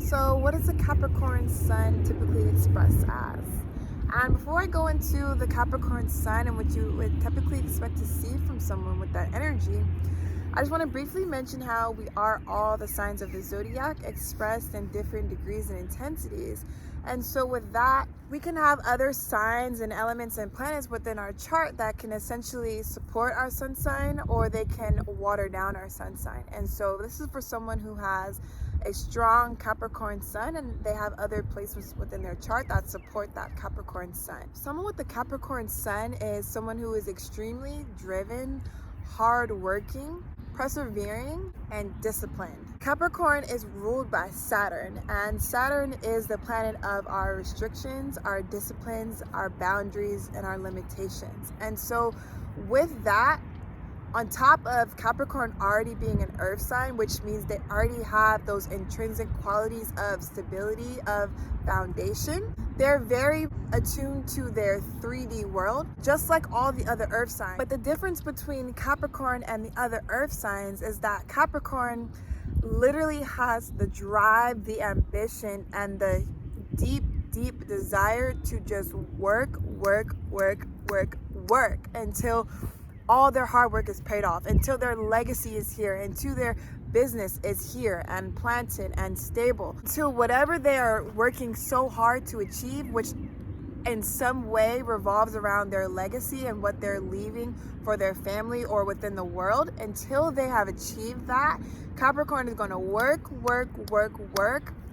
So what does a Capricorn Sun typically express as? And before I go into the Capricorn Sun and what you would typically expect to see from someone with that energy, I just want to briefly mention how we are all the signs of the zodiac expressed in different degrees and intensities. And so with that, we can have other signs and elements and planets within our chart that can essentially support our sun sign, or they can water down our sun sign. And so this is for someone who has a strong Capricorn Sun and they have other places within their chart that support that Capricorn Sun. Someone with the Capricorn Sun is someone who is extremely driven, hardworking, persevering, and disciplined. Capricorn is ruled by Saturn, and Saturn is the planet of our restrictions, our disciplines, our boundaries, and our limitations. And so with that, on top of Capricorn already being an earth sign, which means they already have those intrinsic qualities of stability, of foundation, they're very attuned to their 3D world, just like all the other earth signs. But the difference between Capricorn and the other earth signs is that Capricorn literally has the drive, the ambition, and the deep desire to just work until all their hard work is paid off, until their legacy is here, until their business is here and planted and stable, until whatever they are working so hard to achieve, which in some way revolves around their legacy and what they're leaving for their family or within the world, until they have achieved that, Capricorn is going to work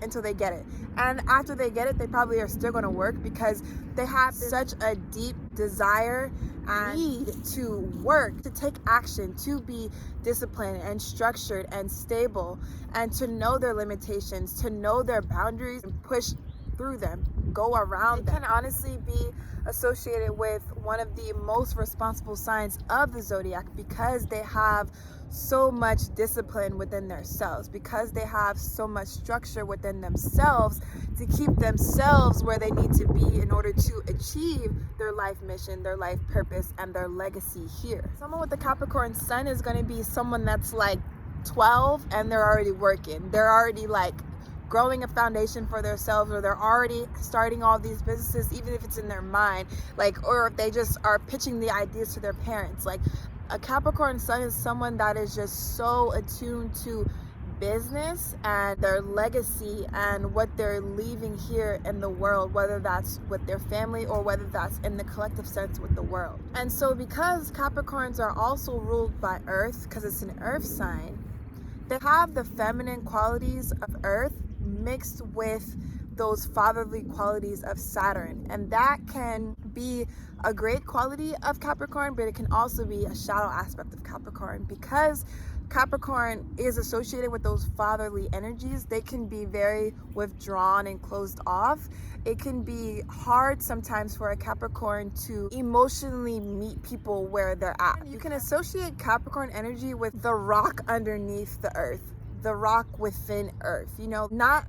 until they get it. And after they get it, they probably are still going to work because they have such a deep desire and need to work, to take action, to be disciplined and structured and stable, and to know their limitations, to know their boundaries and push through them, go around them. It can honestly be associated with one of the most responsible signs of the zodiac because they have so much discipline within themselves, because they have so much structure within themselves to keep themselves where they need to be in order to achieve their life mission, their life purpose, and their legacy here. Someone with the Capricorn Sun is going to be someone that's like 12 and they're already working. They're already like growing a foundation for themselves, or they're already starting all these businesses, even if it's in their mind, like, or if they just are pitching the ideas to their parents. Like, a Capricorn Sun is someone that is just so attuned to business and their legacy and what they're leaving here in the world, whether that's with their family or whether that's in the collective sense with the world. And so because Capricorns are also ruled by Earth, because it's an Earth sign, they have the feminine qualities of Earth mixed with those fatherly qualities of Saturn. And that can be a great quality of Capricorn, but it can also be a shadow aspect of Capricorn. Because Capricorn is associated with those fatherly energies, they can be very withdrawn and closed off. It can be hard sometimes for a Capricorn to emotionally meet people where they're at. You can associate Capricorn energy with the rock underneath the earth, the rock within earth, you know, not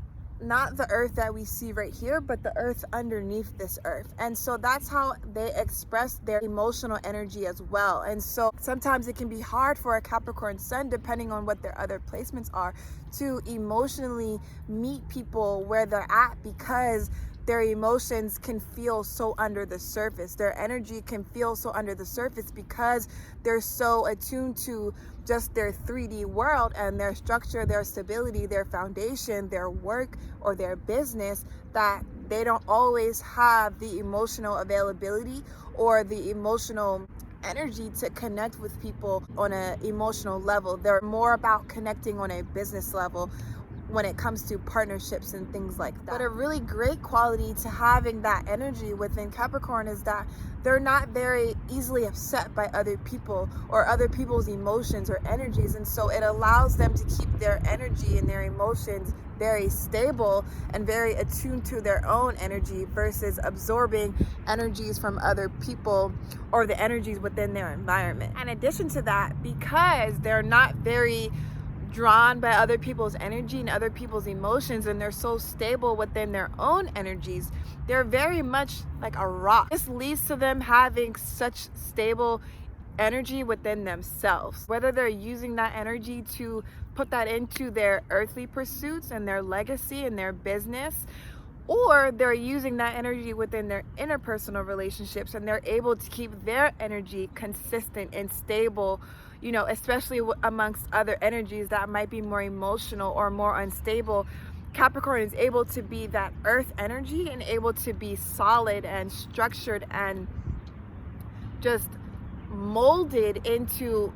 the earth that we see right here, but the earth underneath this earth. And so that's how they express their emotional energy as well. And so sometimes it can be hard for a Capricorn Sun, depending on what their other placements are, to emotionally meet people where they're at, because their emotions can feel so under the surface. Their energy can feel so under the surface because they're so attuned to just their 3D world and their structure, their stability, their foundation, their work, or their business, that they don't always have the emotional availability or the emotional energy to connect with people on an emotional level. They're more about connecting on a business level when it comes to partnerships and things like that. But a really great quality to having that energy within Capricorn is that they're not very easily upset by other people or other people's emotions or energies. And so it allows them to keep their energy and their emotions very stable and very attuned to their own energy versus absorbing energies from other people or the energies within their environment. In addition to that, because they're not very drawn by other people's energy and other people's emotions, and they're so stable within their own energies, they're very much like a rock. This leads to them having such stable energy within themselves, whether they're using that energy to put that into their earthly pursuits and their legacy and their business, or they're using that energy within their interpersonal relationships and they're able to keep their energy consistent and stable, especially amongst other energies that might be more emotional or more unstable. Capricorn is able to be that earth energy and able to be solid and structured and just molded into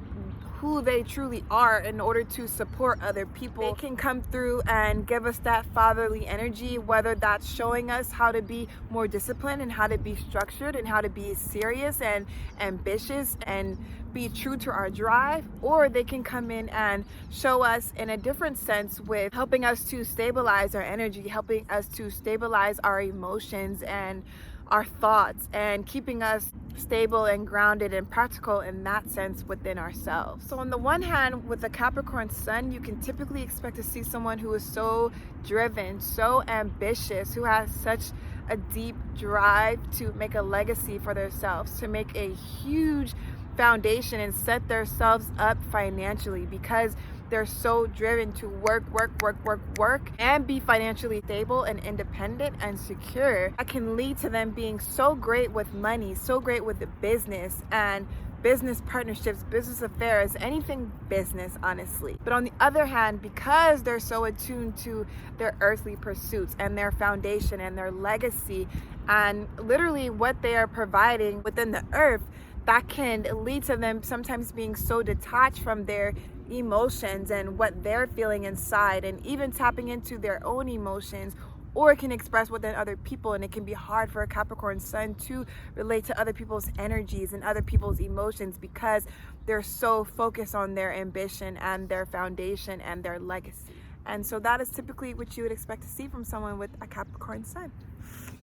who they truly are in order to support other people. They can come through and give us that fatherly energy, whether that's showing us how to be more disciplined and how to be structured and how to be serious and ambitious and be true to our drive, or they can come in and show us in a different sense with helping us to stabilize our energy, helping us to stabilize our emotions and our thoughts, and keeping us stable and grounded and practical in that sense within ourselves. So on the one hand, with the Capricorn Sun, you can typically expect to see someone who is so driven, so ambitious, who has such a deep drive to make a legacy for themselves, to make a huge foundation and set themselves up financially, because they're so driven to work and be financially stable and independent and secure. That can lead to them being so great with money, so great with the business and business partnerships, business affairs, anything business, honestly. But on the other hand, because they're so attuned to their earthly pursuits and their foundation and their legacy and literally what they are providing within the earth, that can lead to them sometimes being so detached from their emotions and what they're feeling inside, and even tapping into their own emotions, or it can express within other people. And it can be hard for a Capricorn Sun to relate to other people's energies and other people's emotions because they're so focused on their ambition and their foundation and their legacy. And so that is typically what you would expect to see from someone with a Capricorn Sun.